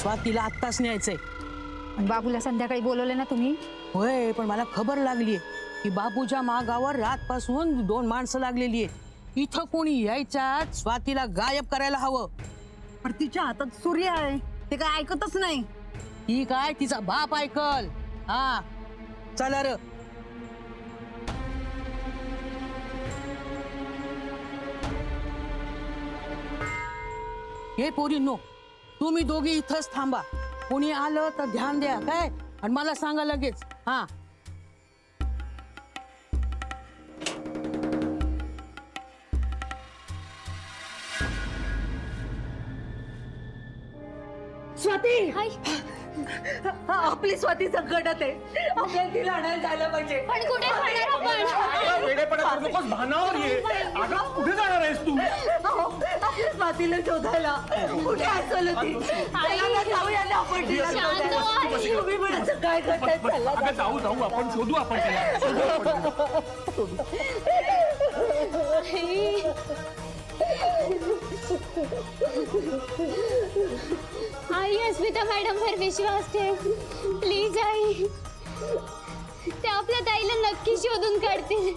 स्वातीला आत्ताच न्यायचंय. बाबूला संध्याकाळी बोलवले ना तुम्ही? होय, पण मला खबर लागलीये की बापूच्या मागावर रातपासून 2 माणसं लागलेली आहेत. इथं कोणी यायच्यात स्वातीला गायब करायला हवं. पण तिच्या हातात सूर्य आहे, ते काय ऐकतच नाही. ही काय तिचा बाप ऐकल. हा चला र. हे पोरींनो, तुम्ही दोघी इथंच थांबा. कोणी आलं तर ध्यान द्या काय, आणि मला सांगा लगेच. हा स्वाती, आपली स्वाती संकटात आहे. आपल्याला तिला आणायला जायला पाहिजे. पण कुठे जाणार आपण? वेडेपणा करू नकोस, भानावर ये. अगं कुठे जाणार आहेस तू? आपल्या स्वातीला शोधायला कुठे असेल ती? चला ना, जाऊया ना आपण तिला शांत शोधायला. व्हा. तुम्ही म्हणायचं काय करताय? चला अगं जाऊ जाऊ, आपण शोधू, आपण तिला शोधू आपण. आई, अस्मिता मॅडम वर विश्वास ठेव प्लीज आई. ते आपल्या ताईला नक्की शोधून काढतील.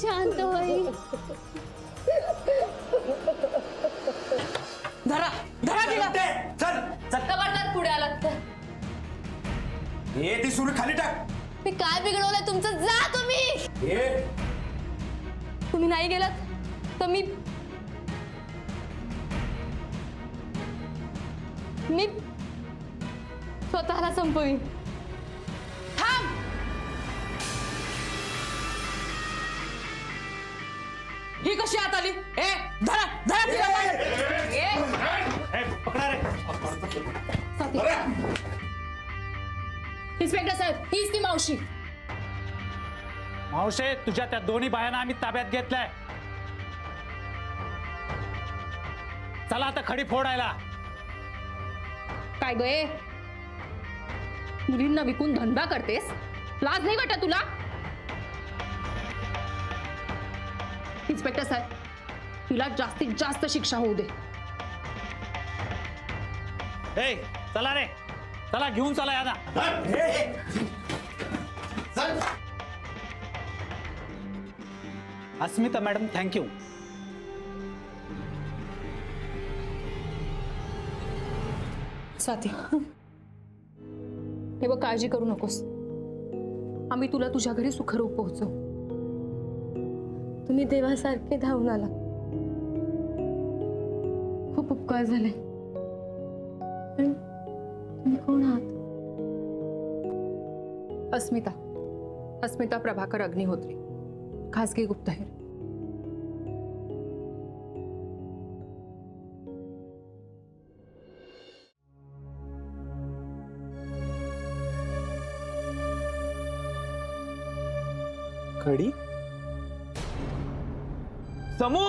शांत हो आई. धरा धरा तिला. चल चल. खबरदार पुढे आलात तर. हे ती सुरू खाली टाक. मी काय बिघडवलंय तुमचं? जा तुम्ही. हे तुम्ही नाही गेलात तर मी स्वतःला संपवीन. थांब. ही कशी आत आली? ए धरा धरा तिला. पकडा रे. इन्स्पेक्टर साहेब, हीच ती मावशी. मावशे, तुझ्या त्या दोन्ही बायांना आम्ही ताब्यात घेतलंय. चला आता खडी फोडायला. काय गये, मुलींना विकून धंदा करतेस? लाज नाही वाटत तुला? इन्स्पेक्टर साहेब, तुला जास्तीत जास्त शिक्षा होऊ दे. ए चला रे, चला घेऊन चला यांना. अस्मिता मॅडम, थँक्यू. स्वाती, हे बघ, काळजी करू नकोस. आम्ही तुला तुझ्या घरी सुखरूप पोहोचवू. तुम्ही देवासारखे धावून आला. खूप उपकार झाले. पण तुम्ही कोण आहात? अस्मिता प्रभाकर अग्निहोत्री, खासगी गुप्तहेर. खडी समू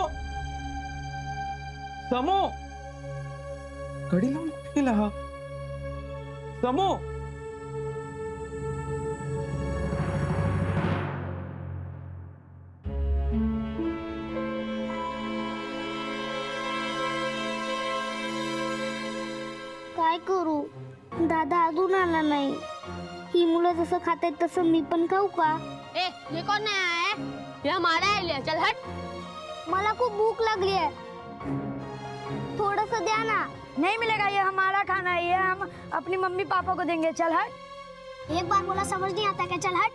समू खडी लावून कुठे गेला हा? समू काय करू? दादा अजून आला नाही. ही मुलं जसं खातात तसं मी पण खाऊ का? ए, ये कौन नया है? या हमारा है. चल हट. मला खूप भूक लागली आहे. थोडस द्या ना. नहीं मिलेगा, ये हमारा खाना है, ये हम अपनी मम्मी पापा को देंगे. चल हट. एक बार बोला समझ नहीं आता क्या? चल हट.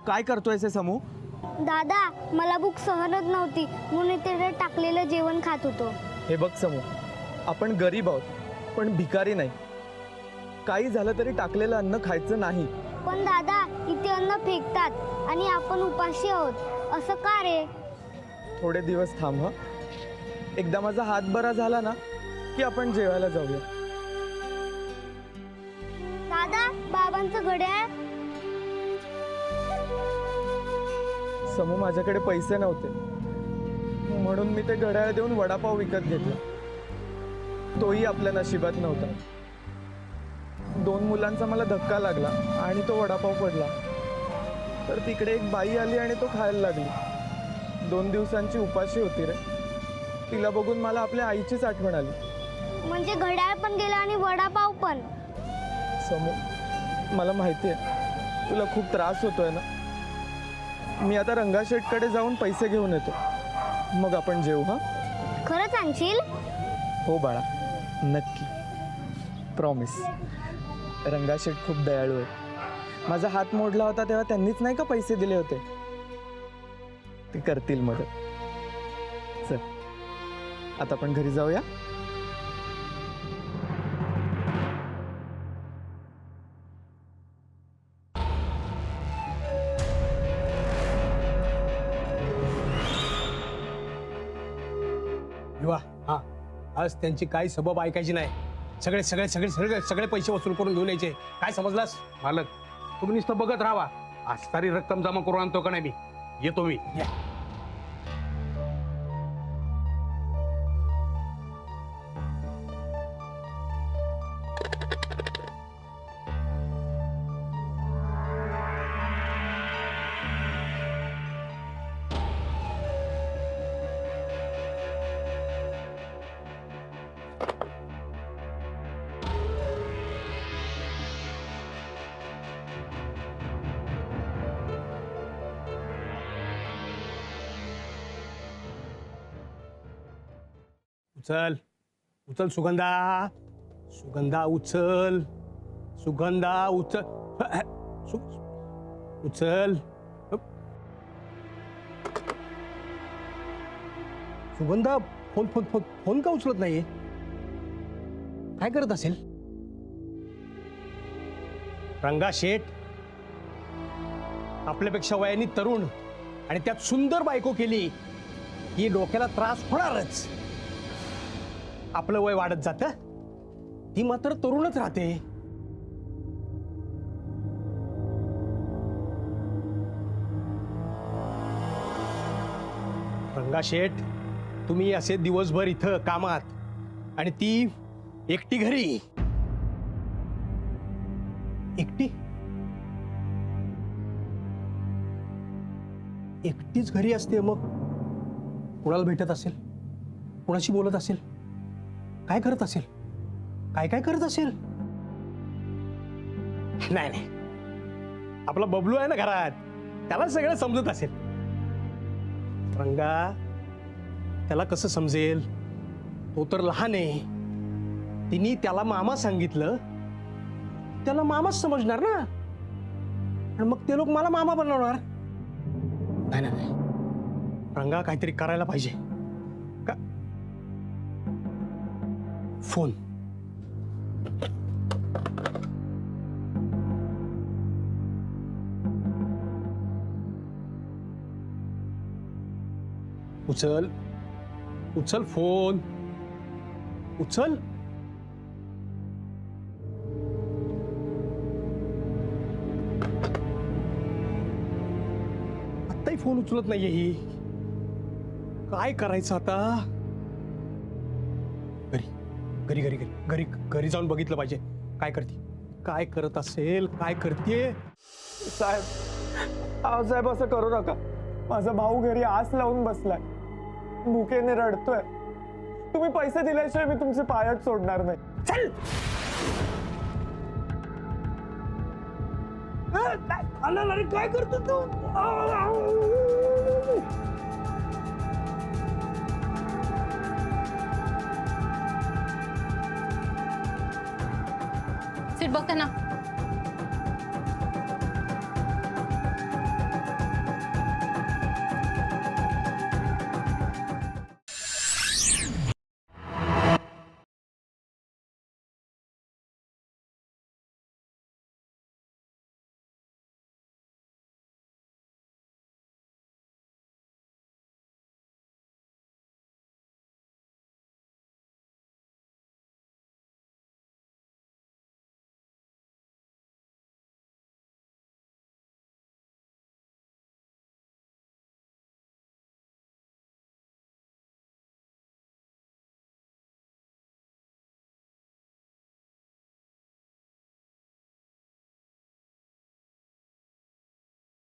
काय करतोयस समूह? दादा, मला भूक सहनच नव्हती म्हणून ते टाकलेलं जेवण खात होतो. हे बघ समूह, आपण गरीब आहोत पण भिकारी नाही. काही झालं तरी टाकलेलं अन्न खायचं नाही. पण दादा, इथे अन्न फेकतात आणि आपण उपाशी आहोत. असं का रे? थोडे दिवस थांब. एकदा माझा हात बरा झाला ना की आपण जेवायला जाऊया. दादा, बाबांचं घड्याळ. समूह, माझ्याकडे पैसे नव्हते म्हणून मी ते घड्याळ देऊन वडापाव विकत घेतला. तोही आपल्या नशिबात नव्हता. 2 मुलांचा मला धक्का लागला आणि तो वडापाव पडला. तर तिकडे एक बाई आली आणि तो खायला लागली. 2 दिवसांची उपाशी होती रे. तिला बघून मला आपल्या आईचीच आठवण आली. म्हणजे घड्याळ पण गेला आणि वडापाव पण. समू, मला माहिती आहे तुला खूप त्रास होतोय ना. मी आता रंगाशेठकडे जाऊन पैसे घेऊन येतो, मग आपण जेवू. हा, खरंच आणशील? हो बाळा, नक्की, प्रॉमिस. रंगाशेठ खूप दयाळू आहे. माझा हात मोडला होता तेव्हा त्यांनीच नाही का पैसे दिले होते. ते करतील मदत. चल आता आपण घरी जाऊया. युवा, हा, आज त्यांची काही सबब ऐकायची नाही. सगळे सगळे सगळे सगळे सगळे पैसे वसूल करून घेऊन यायचे. काय समजलास? मालक, तुम्ही नुसतं बघत राहा. आज सारी रक्कम जमा करून आणतो का नाही मी. येतो मी. या. उचल उचल सुगंधा, सुगंधा उचल, सुगंधा उचल, उचल. Sugandha phone phone phone phone का उचलत नाहीये? काय करत असेल? रंगा शेठ आपल्यापेक्षा वयाने तरुण आणि त्यात सुंदर बायको केली की डोक्याला त्रास होणारच. आपलं वय वाढत जातं, ती मात्र तरुणच राहते. रंगा शेठ, तुम्ही असे दिवसभर इथं कामात आणि ती एकटी घरी. एकटी एकटीच घरी असते. मग कुणाला भेटत असेल, कुणाशी बोलत असेल, काय करत असेल, काय काय करत असेल? नाही नाही, आपला बबलू आहे ना घरात, त्याला सगळं समजत असेल. रंगा, त्याला कसं समजेल? तो तर लहान आहे. तिने त्याला मामा सांगितलं, त्याला मामाच समजणार ना. आणि मग ते लोक मला मामा बनवणार. नाही नाही, रंगा काहीतरी करायला पाहिजे. का? फोन. उचल उचल फोन, उचल. आत्ताही फोन उचलत नाहीये ही. काय करायचं आता? घरी घरी घरी घरी घरी जाऊन बघितलं पाहिजे. काय करते, काय करत असेल, काय करते. साहेब, साहेब असं करू नका. माझा भाऊ घरी आस लावून बसलाय, भुकेने रडतोय. तुम्ही पैसे दिल्याशिवाय मी तुमचे पायच सोडणार नाही. चल. अरे काय करतो तू? सीट बघते ना.